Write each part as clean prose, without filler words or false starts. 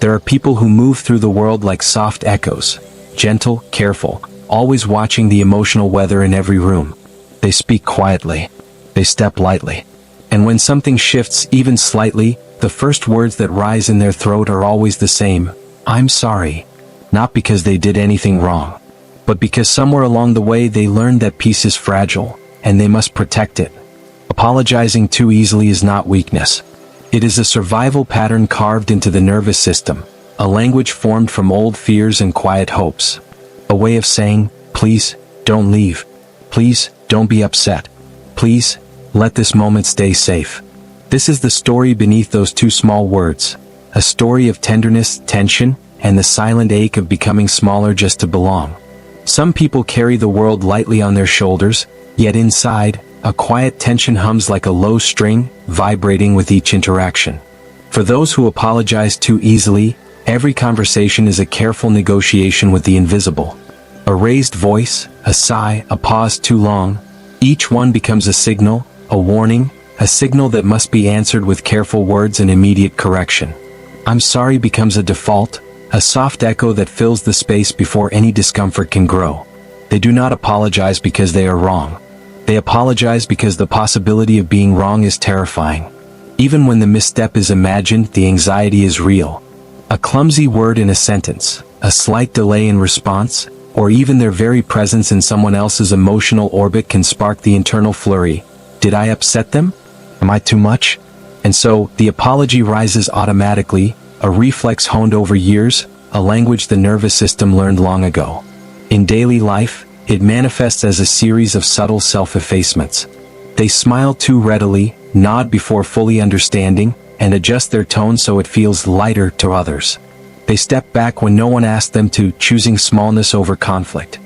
There are people who move through the world like soft echoes, gentle, careful, always watching the emotional weather in every room. They speak quietly. They step lightly. And when something shifts even slightly, the first words that rise in their throat are always the same: "I'm sorry." Not because they did anything wrong, but because somewhere along the way they learned that peace is fragile, and they must protect it. Apologizing too easily is not weakness. It is a survival pattern carved into the nervous system, a language formed from old fears and quiet hopes. A way of saying, "Please, don't leave. Please, don't be upset. Please, let this moment stay safe." This is the story beneath those two small words. A story of tenderness, tension, and the silent ache of becoming smaller just to belong. Some people carry the world lightly on their shoulders, yet inside, a quiet tension hums like a low string, vibrating with each interaction. For those who apologize too easily, every conversation is a careful negotiation with the invisible. A raised voice, a sigh, a pause too long, each one becomes a signal, a warning, a signal that must be answered with careful words and immediate correction. "I'm sorry" becomes a default, a soft echo that fills the space before any discomfort can grow. They do not apologize because they are wrong. They apologize because the possibility of being wrong is terrifying. Even when the misstep is imagined, the anxiety is real. A clumsy word in a sentence, a slight delay in response, or even their very presence in someone else's emotional orbit can spark the internal flurry. Did I upset them? Am I too much? And so, the apology rises automatically, a reflex honed over years, a language the nervous system learned long ago. In daily life, it manifests as a series of subtle self-effacements. They smile too readily, nod before fully understanding, and adjust their tone so it feels lighter to others. They step back when no one asked them to, choosing smallness over conflict.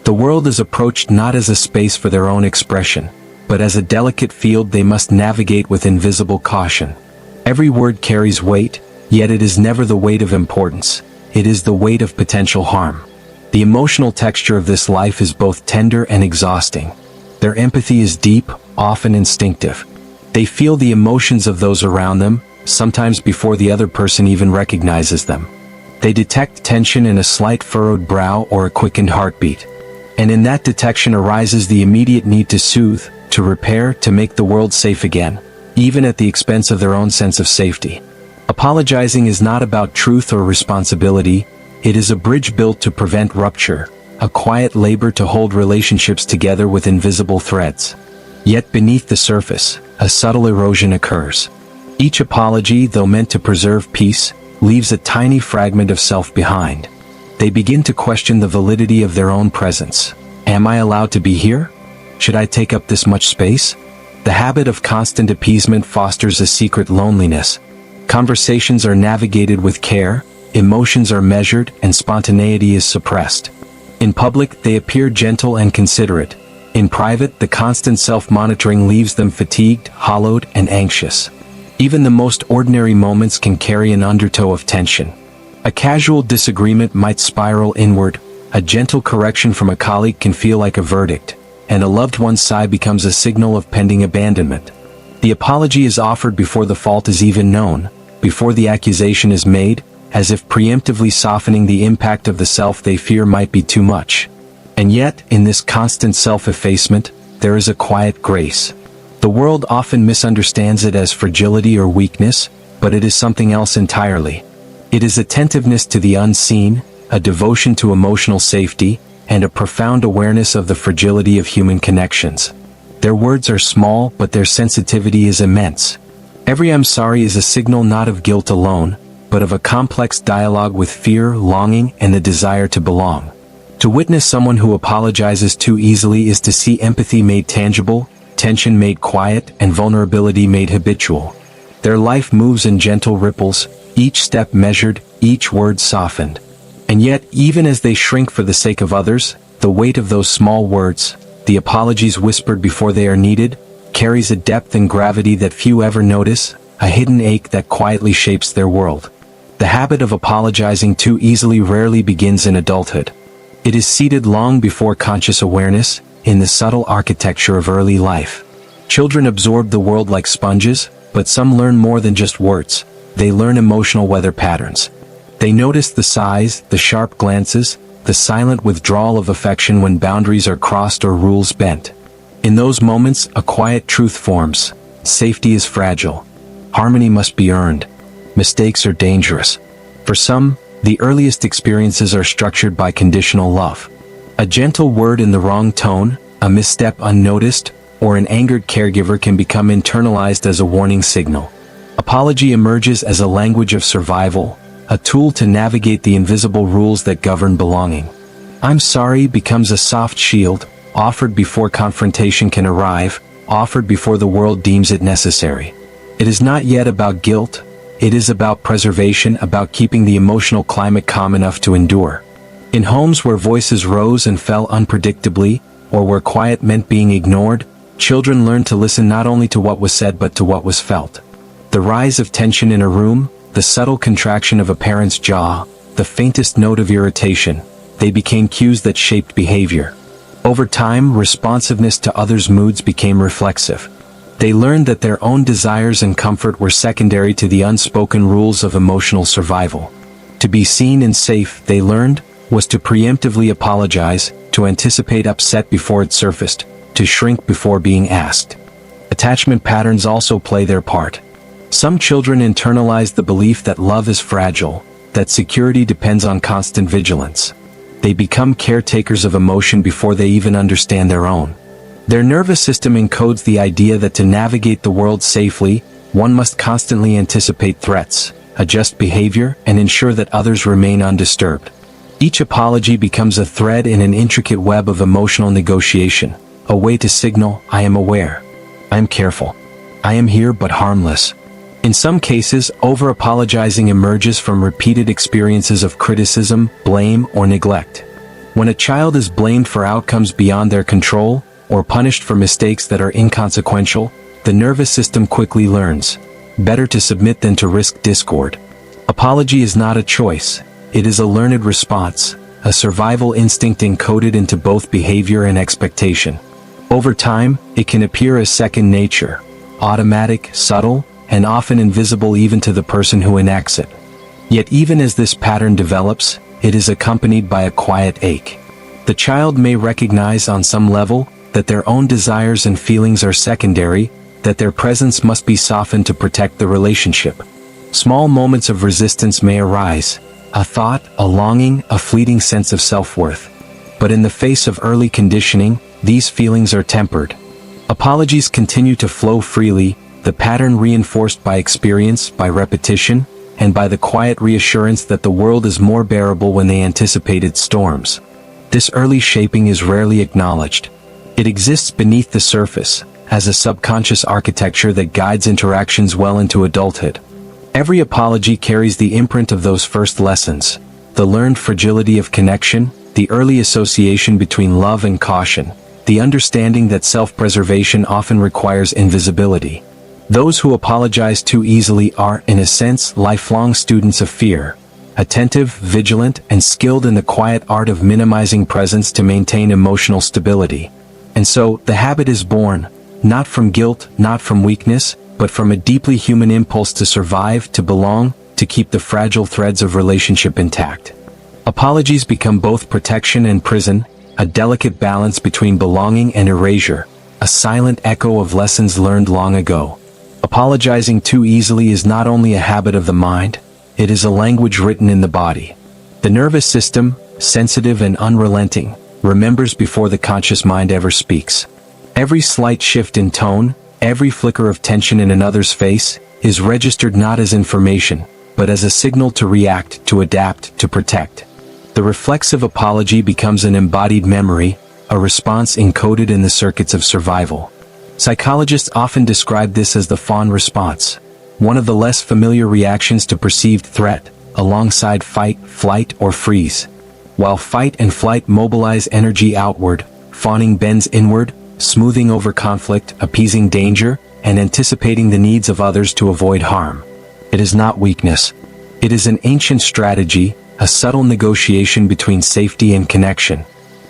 The world is approached not as a space for their own expression, but as a delicate field they must navigate with invisible caution. Every word carries weight, yet it is never the weight of importance. It is the weight of potential harm. The emotional texture of this life is both tender and exhausting. Their empathy is deep, often instinctive. They feel the emotions of those around them, sometimes before the other person even recognizes them. They detect tension in a slight furrowed brow or a quickened heartbeat. And in that detection arises the immediate need to soothe, to repair, to make the world safe again, even at the expense of their own sense of safety. Apologizing is not about truth or responsibility. It is a bridge built to prevent rupture, a quiet labor to hold relationships together with invisible threads. Yet beneath the surface, a subtle erosion occurs. Each apology, though meant to preserve peace, leaves a tiny fragment of self behind. They begin to question the validity of their own presence. Am I allowed to be here? Should I take up this much space? The habit of constant appeasement fosters a secret loneliness. Conversations are navigated with care, emotions are measured, and spontaneity is suppressed. In public, they appear gentle and considerate. In private, the constant self-monitoring leaves them fatigued, hollowed, and anxious. Even the most ordinary moments can carry an undertow of tension. A casual disagreement might spiral inward, a gentle correction from a colleague can feel like a verdict, and a loved one's sigh becomes a signal of pending abandonment. The apology is offered before the fault is even known, before the accusation is made, as if preemptively softening the impact of the self they fear might be too much. And yet, in this constant self-effacement, there is a quiet grace. The world often misunderstands it as fragility or weakness, but it is something else entirely. It is attentiveness to the unseen, a devotion to emotional safety, and a profound awareness of the fragility of human connections. Their words are small, but their sensitivity is immense. Every "I'm sorry" is a signal not of guilt alone, but of a complex dialogue with fear, longing, and the desire to belong. To witness someone who apologizes too easily is to see empathy made tangible, tension made quiet, and vulnerability made habitual. Their life moves in gentle ripples, each step measured, each word softened. And yet, even as they shrink for the sake of others, the weight of those small words, the apologies whispered before they are needed, carries a depth and gravity that few ever notice, a hidden ache that quietly shapes their world. The habit of apologizing too easily rarely begins in adulthood. It is seated long before conscious awareness, in the subtle architecture of early life. Children absorb the world like sponges, but some learn more than just words. They learn emotional weather patterns. They notice the sighs, the sharp glances, the silent withdrawal of affection when boundaries are crossed or rules bent. In those moments, a quiet truth forms. Safety is fragile. Harmony must be earned. Mistakes are dangerous. For some, the earliest experiences are structured by conditional love. A gentle word in the wrong tone, a misstep unnoticed, or an angered caregiver can become internalized as a warning signal. Apology emerges as a language of survival, a tool to navigate the invisible rules that govern belonging. "I'm sorry" becomes a soft shield, offered before confrontation can arrive, offered before the world deems it necessary. It is not yet about guilt, it is about preservation, about keeping the emotional climate calm enough to endure. In homes where voices rose and fell unpredictably, or where quiet meant being ignored, children learned to listen not only to what was said but to what was felt. The rise of tension in a room, the subtle contraction of a parent's jaw, the faintest note of irritation, they became cues that shaped behavior. Over time, responsiveness to others' moods became reflexive. They learned that their own desires and comfort were secondary to the unspoken rules of emotional survival. To be seen and safe, they learned, was to preemptively apologize, to anticipate upset before it surfaced, to shrink before being asked. Attachment patterns also play their part. Some children internalize the belief that love is fragile, that security depends on constant vigilance. They become caretakers of emotion before they even understand their own. Their nervous system encodes the idea that to navigate the world safely, one must constantly anticipate threats, adjust behavior, and ensure that others remain undisturbed. Each apology becomes a thread in an intricate web of emotional negotiation, a way to signal, "I am aware. I am careful. I am here but harmless." In some cases, over-apologizing emerges from repeated experiences of criticism, blame, or neglect. When a child is blamed for outcomes beyond their control, or punished for mistakes that are inconsequential, the nervous system quickly learns, better to submit than to risk discord. Apology is not a choice, it is a learned response, a survival instinct encoded into both behavior and expectation. Over time, it can appear as second nature, automatic, subtle, and often invisible even to the person who enacts it. Yet even as this pattern develops, it is accompanied by a quiet ache. The child may recognize on some level that their own desires and feelings are secondary, that their presence must be softened to protect the relationship. Small moments of resistance may arise, a thought, a longing, a fleeting sense of self-worth. But in the face of early conditioning, these feelings are tempered. Apologies continue to flow freely, the pattern reinforced by experience, by repetition, and by the quiet reassurance that the world is more bearable when they anticipated storms. This early shaping is rarely acknowledged. It exists beneath the surface, as a subconscious architecture that guides interactions well into adulthood. Every apology carries the imprint of those first lessons, the learned fragility of connection, the early association between love and caution, the understanding that self-preservation often requires invisibility. Those who apologize too easily are, in a sense, lifelong students of fear, attentive, vigilant, and skilled in the quiet art of minimizing presence to maintain emotional stability. And so, the habit is born, not from guilt, not from weakness, but from a deeply human impulse to survive, to belong, to keep the fragile threads of relationship intact. Apologies become both protection and prison, a delicate balance between belonging and erasure, a silent echo of lessons learned long ago. Apologizing too easily is not only a habit of the mind, it is a language written in the body. The nervous system, sensitive and unrelenting, remembers before the conscious mind ever speaks. Every slight shift in tone, every flicker of tension in another's face, is registered not as information, but as a signal to react, to adapt, to protect. The reflexive apology becomes an embodied memory, a response encoded in the circuits of survival. Psychologists often describe this as the fawn response, one of the less familiar reactions to perceived threat, alongside fight, flight, or freeze. While fight and flight mobilize energy outward, fawning bends inward, smoothing over conflict, appeasing danger, and anticipating the needs of others to avoid harm. It is not weakness. It is an ancient strategy, a subtle negotiation between safety and connection.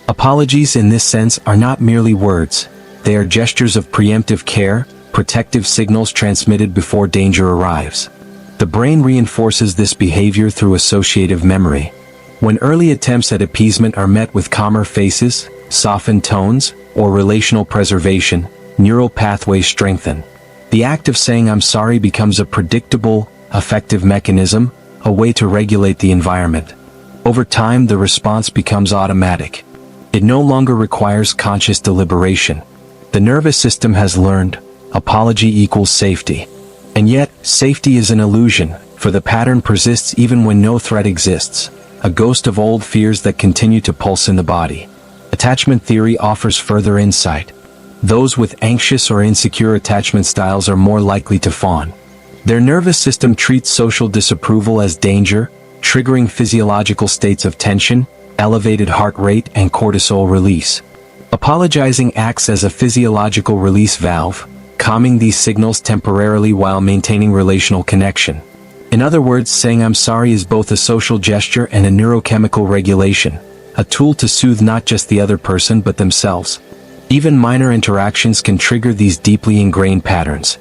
Apologies in this sense are not merely words. They are gestures of preemptive care, protective signals transmitted before danger arrives. The brain reinforces this behavior through associative memory. When early attempts at appeasement are met with calmer faces, softened tones, or relational preservation, neural pathways strengthen. The act of saying "I'm sorry" becomes a predictable, effective mechanism, a way to regulate the environment. Over time, the response becomes automatic. It no longer requires conscious deliberation. The nervous system has learned, apology equals safety. And yet, safety is an illusion, for the pattern persists even when no threat exists, a ghost of old fears that continue to pulse in the body. Attachment theory offers further insight. Those with anxious or insecure attachment styles are more likely to fawn. Their nervous system treats social disapproval as danger, triggering physiological states of tension, elevated heart rate, and cortisol release. Apologizing acts as a physiological release valve, calming these signals temporarily while maintaining relational connection. In other words, saying "I'm sorry" is both a social gesture and a neurochemical regulation, a tool to soothe not just the other person but themselves. Even minor interactions can trigger these deeply ingrained patterns.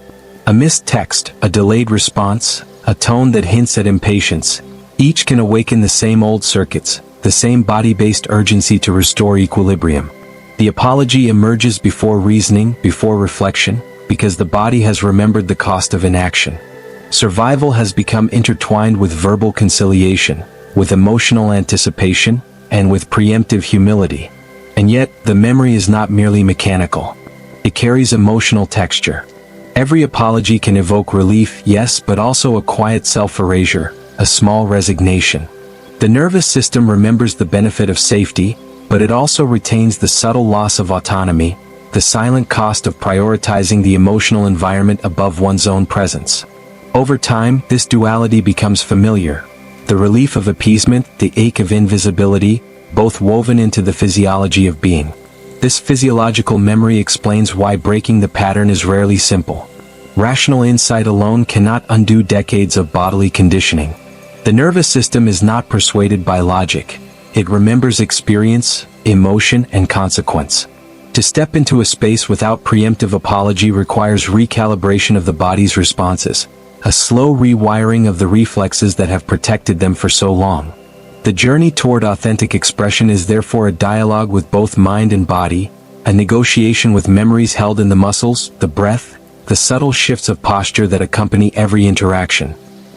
A missed text, a delayed response, a tone that hints at impatience, each can awaken the same old circuits, the same body-based urgency to restore equilibrium. The apology emerges before reasoning, before reflection, because the body has remembered the cost of inaction. Survival has become intertwined with verbal conciliation, with emotional anticipation, and with preemptive humility. And yet, the memory is not merely mechanical. It carries emotional texture. Every apology can evoke relief, yes, but also a quiet self-erasure, a small resignation. The nervous system remembers the benefit of safety, but it also retains the subtle loss of autonomy, the silent cost of prioritizing the emotional environment above one's own presence. Over time, this duality becomes familiar. The relief of appeasement, the ache of invisibility, both woven into the physiology of being. This physiological memory explains why breaking the pattern is rarely simple. Rational insight alone cannot undo decades of bodily conditioning. The nervous system is not persuaded by logic. It remembers experience, emotion, and consequence. To step into a space without preemptive apology requires recalibration of the body's responses, a slow rewiring of the reflexes that have protected them for so long. The journey toward authentic expression is therefore a dialogue with both mind and body, a negotiation with memories held in the muscles, the breath, the subtle shifts of posture that accompany every interaction.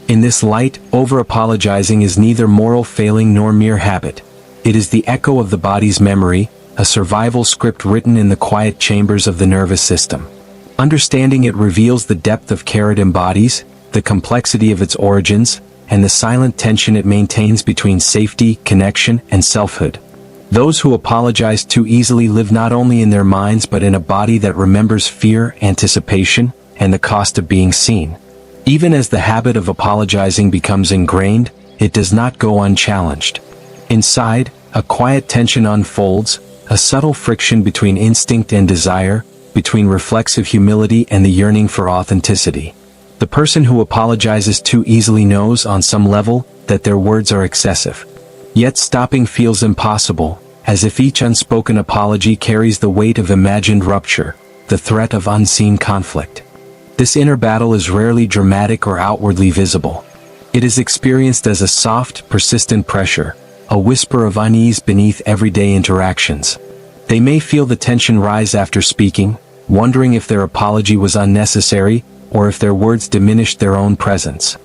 In this light, over-apologizing is neither moral failing nor mere habit. It is the echo of the body's memory, a survival script written in the quiet chambers of the nervous system. Understanding it reveals the depth of care it embodies, the complexity of its origins, and the silent tension it maintains between safety, connection, and selfhood. Those who apologize too easily live not only in their minds but in a body that remembers fear, anticipation, and the cost of being seen. Even as the habit of apologizing becomes ingrained, it does not go unchallenged. Inside, a quiet tension unfolds, a subtle friction between instinct and desire, between reflexive humility and the yearning for authenticity. The person who apologizes too easily knows, on some level, that their words are excessive. Yet stopping feels impossible, as if each unspoken apology carries the weight of imagined rupture, the threat of unseen conflict. This inner battle is rarely dramatic or outwardly visible. It is experienced as a soft, persistent pressure, a whisper of unease beneath everyday interactions. They may feel the tension rise after speaking, wondering if their apology was unnecessary, or if their words diminished their own presence.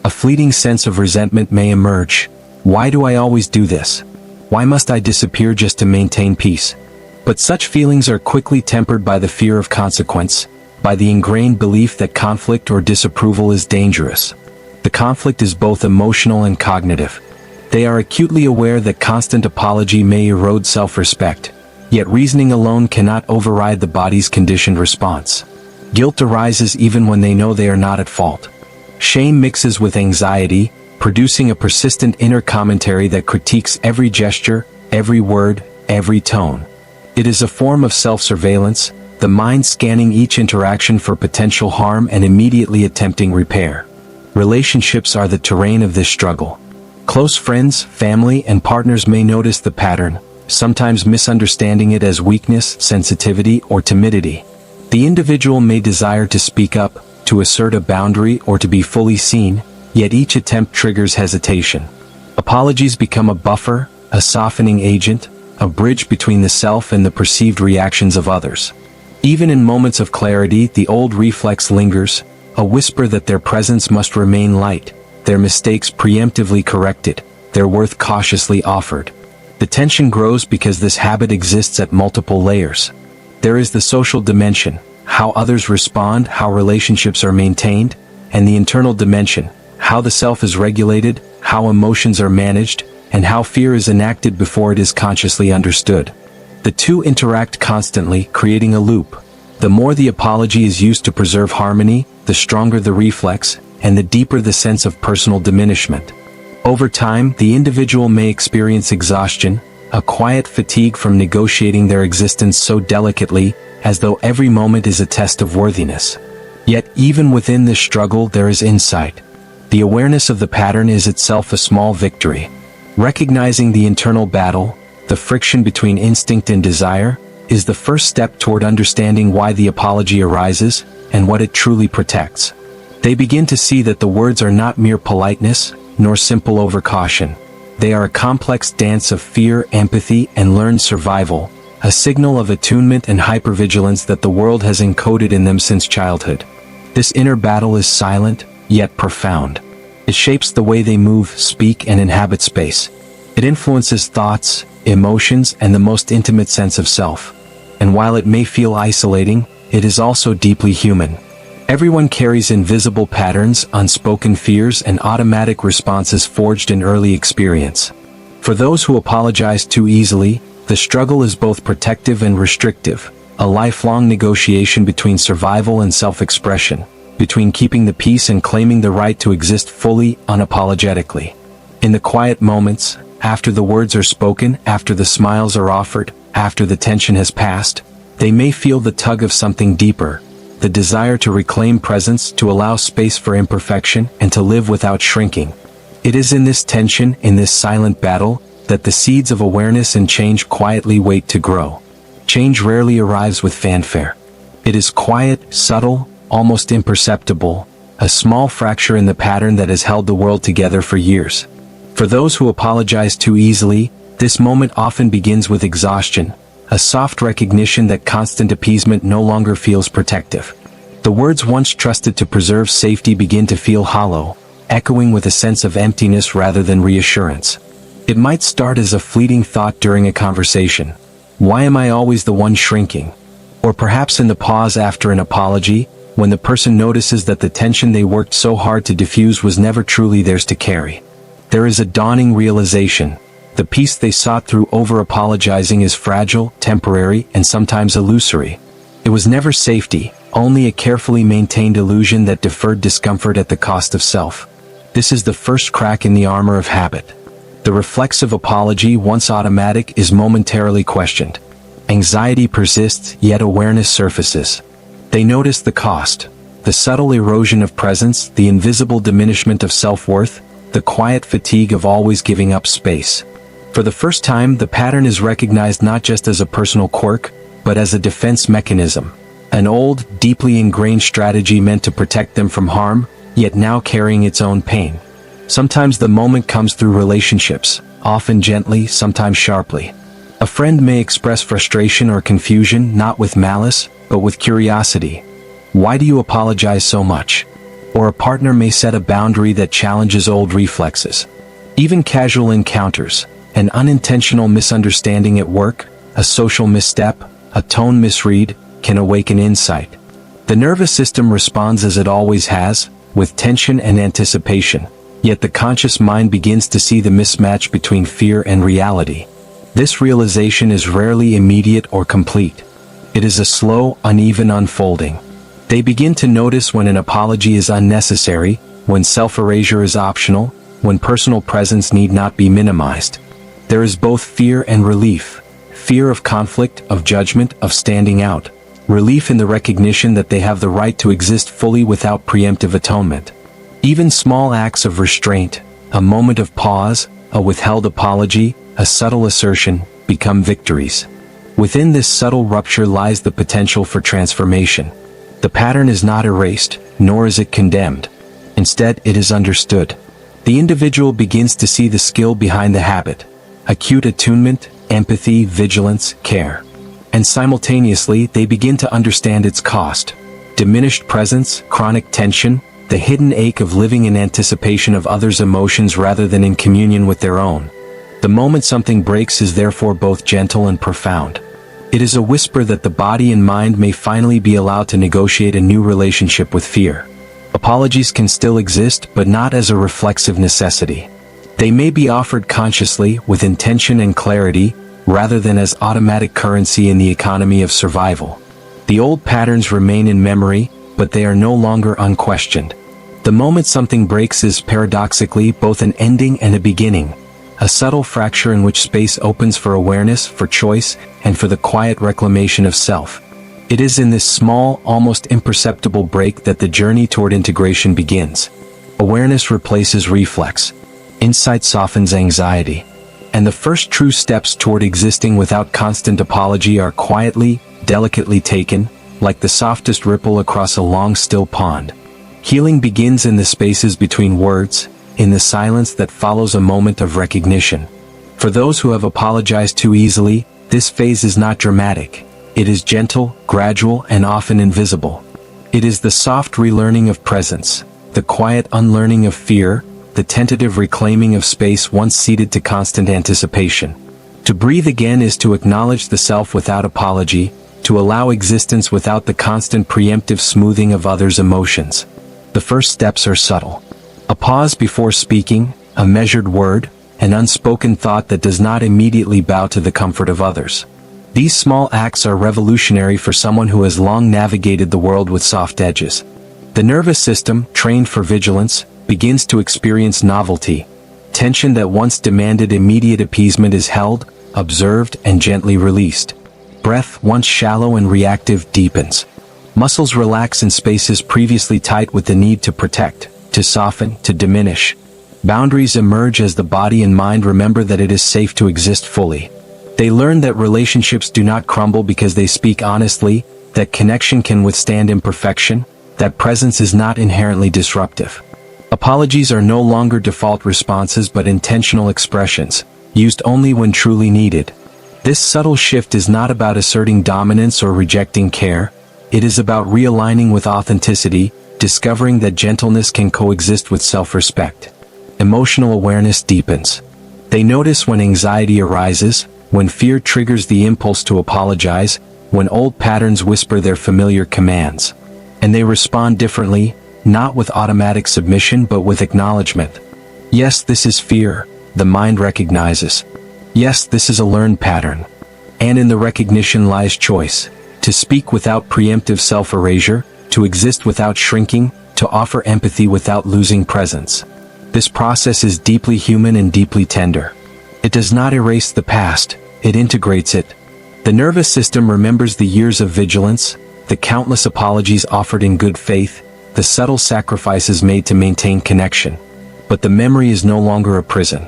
A fleeting sense of resentment may emerge. Why do I always do this? Why must I disappear just to maintain peace? But such feelings are quickly tempered by the fear of consequence, by the ingrained belief that conflict or disapproval is dangerous. The conflict is both emotional and cognitive. They are acutely aware that constant apology may erode self-respect, yet reasoning alone cannot override the body's conditioned response. Guilt arises even when they know they are not at fault. Shame mixes with anxiety, producing a persistent inner commentary that critiques every gesture, every word, every tone. It is a form of self-surveillance, the mind scanning each interaction for potential harm and immediately attempting repair. Relationships are the terrain of this struggle. Close friends, family, and partners may notice the pattern, sometimes misunderstanding it as weakness, sensitivity, or timidity. The individual may desire to speak up, to assert a boundary, or to be fully seen, yet each attempt triggers hesitation. Apologies become a buffer, a softening agent, a bridge between the self and the perceived reactions of others. Even in moments of clarity, the old reflex lingers, a whisper that their presence must remain light, their mistakes preemptively corrected, their worth cautiously offered. The tension grows because this habit exists at multiple layers. There is the social dimension, how others respond, how relationships are maintained, and the internal dimension, how the self is regulated, how emotions are managed, and how fear is enacted before it is consciously understood. The two interact constantly, creating a loop. The more the apology is used to preserve harmony, the stronger the reflex, and the deeper the sense of personal diminishment. Over time, the individual may experience exhaustion, a quiet fatigue from negotiating their existence so delicately, as though every moment is a test of worthiness. Yet even within this struggle there is insight. The awareness of the pattern is itself a small victory. Recognizing the internal battle, the friction between instinct and desire, is the first step toward understanding why the apology arises, and what it truly protects. They begin to see that the words are not mere politeness, nor simple overcaution. They are a complex dance of fear, empathy, and learned survival, a signal of attunement and hypervigilance that the world has encoded in them since childhood. This inner battle is silent, yet profound. It shapes the way they move, speak, and inhabit space. It influences thoughts, emotions, and the most intimate sense of self. And while it may feel isolating, it is also deeply human. Everyone carries invisible patterns, unspoken fears, and automatic responses forged in early experience. For those who apologize too easily, the struggle is both protective and restrictive, a lifelong negotiation between survival and self-expression, between keeping the peace and claiming the right to exist fully, unapologetically. In the quiet moments, after the words are spoken, after the smiles are offered, after the tension has passed, they may feel the tug of something deeper, the desire to reclaim presence, to allow space for imperfection, and to live without shrinking. It is in this tension, in this silent battle, that the seeds of awareness and change quietly wait to grow. Change rarely arrives with fanfare. It is quiet, subtle, almost imperceptible, a small fracture in the pattern that has held the world together for years. For those who apologize too easily, this moment often begins with exhaustion, a soft recognition that constant appeasement no longer feels protective. The words once trusted to preserve safety begin to feel hollow, echoing with a sense of emptiness rather than reassurance. It might start as a fleeting thought during a conversation. Why am I always the one shrinking? Or perhaps in the pause after an apology, when the person notices that the tension they worked so hard to diffuse was never truly theirs to carry. There is a dawning realization. The peace they sought through over-apologizing is fragile, temporary, and sometimes illusory. It was never safety, only a carefully maintained illusion that deferred discomfort at the cost of self. This is the first crack in the armor of habit. The reflexive apology, once automatic, is momentarily questioned. Anxiety persists, yet awareness surfaces. They notice the cost, the subtle erosion of presence, the invisible diminishment of self-worth, the quiet fatigue of always giving up space. For the first time, the pattern is recognized not just as a personal quirk, but as a defense mechanism. An old, deeply ingrained strategy meant to protect them from harm, yet now carrying its own pain. Sometimes the moment comes through relationships, often gently, sometimes sharply. A friend may express frustration or confusion, not with malice, but with curiosity. Why do you apologize so much? Or a partner may set a boundary that challenges old reflexes. Even casual encounters, an unintentional misunderstanding at work, a social misstep, a tone misread, can awaken insight. The nervous system responds as it always has, with tension and anticipation, yet the conscious mind begins to see the mismatch between fear and reality. This realization is rarely immediate or complete. It is a slow, uneven unfolding. They begin to notice when an apology is unnecessary, when self-erasure is optional, when personal presence need not be minimized. There is both fear and relief. Fear of conflict, of judgment, of standing out. Relief in the recognition that they have the right to exist fully without preemptive atonement. Even small acts of restraint, a moment of pause, a withheld apology, a subtle assertion, become victories. Within this subtle rupture lies the potential for transformation. The pattern is not erased, nor is it condemned. Instead, it is understood. The individual begins to see the skill behind the habit: acute attunement, empathy, vigilance, care. And simultaneously, they begin to understand its cost: diminished presence, chronic tension, the hidden ache of living in anticipation of others' emotions rather than in communion with their own. The moment something breaks is therefore both gentle and profound. It is a whisper that the body and mind may finally be allowed to negotiate a new relationship with fear. Apologies can still exist, but not as a reflexive necessity. They may be offered consciously, with intention and clarity, rather than as automatic currency in the economy of survival. The old patterns remain in memory, but they are no longer unquestioned. The moment something breaks is paradoxically both an ending and a beginning, a subtle fracture in which space opens for awareness, for choice, and for the quiet reclamation of self. It is in this small, almost imperceptible break that the journey toward integration begins. Awareness replaces reflex. Insight softens anxiety. And the first true steps toward existing without constant apology are quietly, delicately taken, like the softest ripple across a long, still pond. Healing begins in the spaces between words, in the silence that follows a moment of recognition. For those who have apologized too easily, this phase is not dramatic. It is gentle, gradual, and often invisible. It is the soft relearning of presence, the quiet unlearning of fear, the tentative reclaiming of space once ceded to constant anticipation. To breathe again is to acknowledge the self without apology, to allow existence without the constant preemptive smoothing of others' emotions. The first steps are subtle. A pause before speaking, a measured word, an unspoken thought that does not immediately bow to the comfort of others. These small acts are revolutionary for someone who has long navigated the world with soft edges. The nervous system, trained for vigilance, begins to experience novelty. Tension that once demanded immediate appeasement is held, observed, and gently released. Breath, once shallow and reactive, deepens. Muscles relax in spaces previously tight with the need to protect, to soften, to diminish. Boundaries emerge as the body and mind remember that it is safe to exist fully. They learn that relationships do not crumble because they speak honestly, that connection can withstand imperfection, that presence is not inherently disruptive. Apologies are no longer default responses but intentional expressions, used only when truly needed. This subtle shift is not about asserting dominance or rejecting care. It is about realigning with authenticity, discovering that gentleness can coexist with self-respect. Emotional awareness deepens. They notice when anxiety arises, when fear triggers the impulse to apologize, when old patterns whisper their familiar commands. And they respond differently, not with automatic submission but with acknowledgement. Yes, this is fear, the mind recognizes. Yes, this is a learned pattern. And in the recognition lies choice: to speak without preemptive self-erasure, to exist without shrinking, to offer empathy without losing presence. This process is deeply human and deeply tender. It does not erase the past, it integrates it. The nervous system remembers the years of vigilance, the countless apologies offered in good faith, the subtle sacrifices made to maintain connection. But the memory is no longer a prison.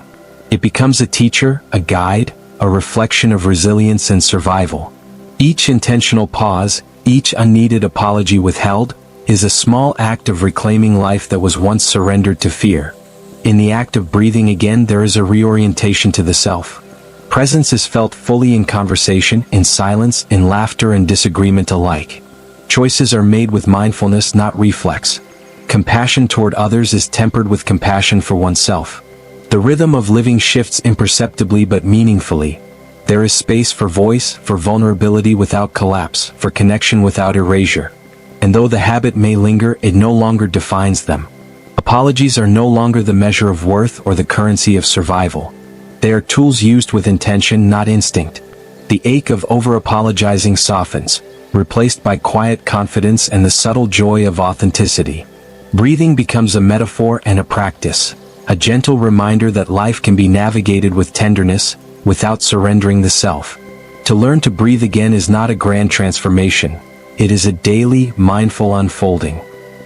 It becomes a teacher, a guide, a reflection of resilience and survival. Each intentional pause, each unneeded apology withheld, is a small act of reclaiming life that was once surrendered to fear. In the act of breathing again there is a reorientation to the self. Presence is felt fully in conversation, in silence, in laughter and disagreement alike. Choices are made with mindfulness, not reflex. Compassion toward others is tempered with compassion for oneself. The rhythm of living shifts imperceptibly but meaningfully. There is space for voice, for vulnerability without collapse, for connection without erasure. And though the habit may linger, it no longer defines them. Apologies are no longer the measure of worth or the currency of survival. They are tools used with intention, not instinct. The ache of over-apologizing softens, replaced by quiet confidence and the subtle joy of authenticity. Breathing becomes a metaphor and a practice, a gentle reminder that life can be navigated with tenderness, without surrendering the self. To learn to breathe again is not a grand transformation. It is a daily, mindful unfolding.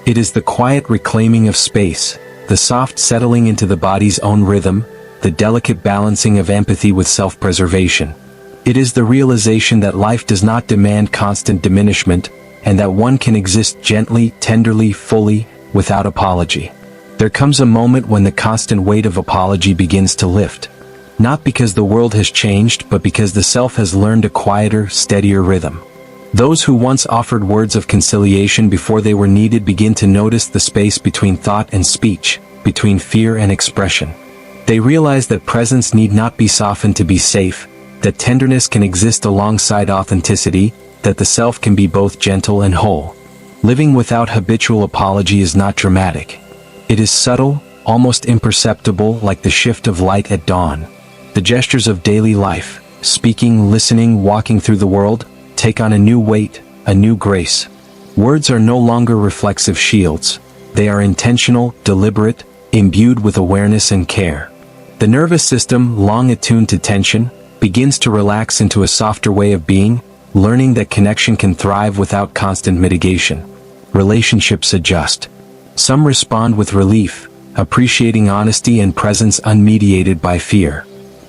It is the quiet reclaiming of space, the soft settling into the body's own rhythm, the delicate balancing of empathy with self-preservation. It is the realization that life does not demand constant diminishment, and that one can exist gently, tenderly, fully, without apology. There comes a moment when the constant weight of apology begins to lift. Not because the world has changed, but because the self has learned a quieter, steadier rhythm. Those who once offered words of conciliation before they were needed begin to notice the space between thought and speech, between fear and expression. They realize that presence need not be softened to be safe, that tenderness can exist alongside authenticity, that the self can be both gentle and whole. Living without habitual apology is not dramatic. It is subtle, almost imperceptible, like the shift of light at dawn. The gestures of daily life, speaking, listening, walking through the world, take on a new weight, a new grace. Words are no longer reflexive shields. They are intentional, deliberate, imbued with awareness and care. The nervous system, long attuned to tension, begins to relax into a softer way of being, learning that connection can thrive without constant mitigation. Relationships adjust. Some respond with relief, appreciating honesty and presence unmediated by fear.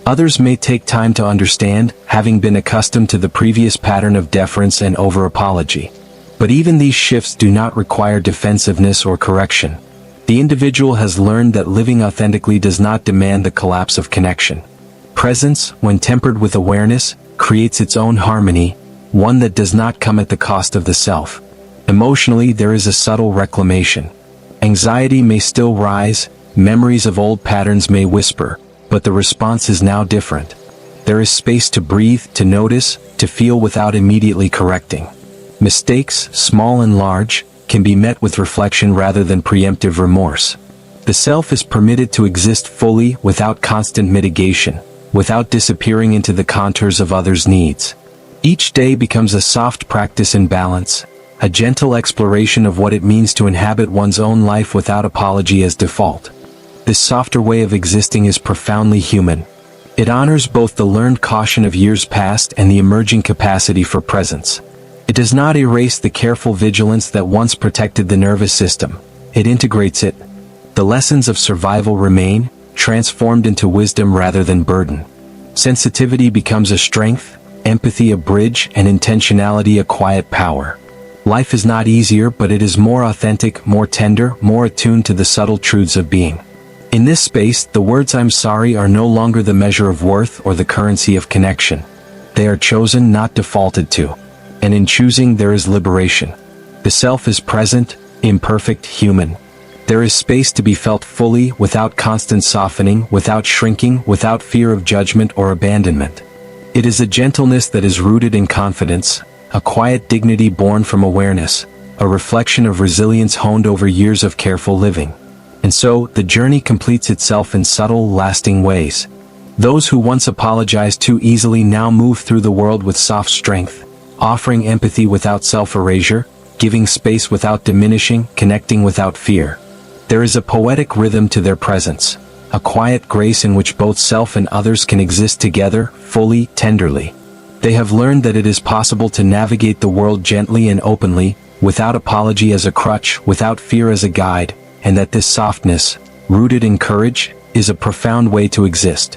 Others may take time to understand, having been accustomed to the previous pattern of deference and over-apology. But even these shifts do not require defensiveness or correction. The individual has learned that living authentically does not demand the collapse of connection. Presence, when tempered with awareness, creates its own harmony, one that does not come at the cost of the self. Emotionally, there is a subtle reclamation. Anxiety may still rise, memories of old patterns may whisper, but the response is now different. There is space to breathe, to notice, to feel without immediately correcting. Mistakes, small and large, can be met with reflection rather than preemptive remorse. The self is permitted to exist fully without constant mitigation, without disappearing into the contours of others' needs. Each day becomes a soft practice in balance, a gentle exploration of what it means to inhabit one's own life without apology as default. This softer way of existing is profoundly human. It honors both the learned caution of years past and the emerging capacity for presence. It does not erase the careful vigilance that once protected the nervous system. It integrates it. The lessons of survival remain, transformed into wisdom rather than burden. Sensitivity becomes a strength, empathy a bridge, and intentionality a quiet power. Life is not easier, but it is more authentic, more tender, more attuned to the subtle truths of being. In this space, the words "I'm sorry" are no longer the measure of worth or the currency of connection. They are chosen, not defaulted to. And in choosing, there is liberation. The self is present, imperfect, human. There is space to be felt fully, without constant softening, without shrinking, without fear of judgment or abandonment. It is a gentleness that is rooted in confidence, a quiet dignity born from awareness, a reflection of resilience honed over years of careful living. And so, the journey completes itself in subtle, lasting ways. Those who once apologized too easily now move through the world with soft strength, offering empathy without self-erasure, giving space without diminishing, connecting without fear. There is a poetic rhythm to their presence, a quiet grace in which both self and others can exist together, fully, tenderly. They have learned that it is possible to navigate the world gently and openly, without apology as a crutch, without fear as a guide, and that this softness, rooted in courage, is a profound way to exist.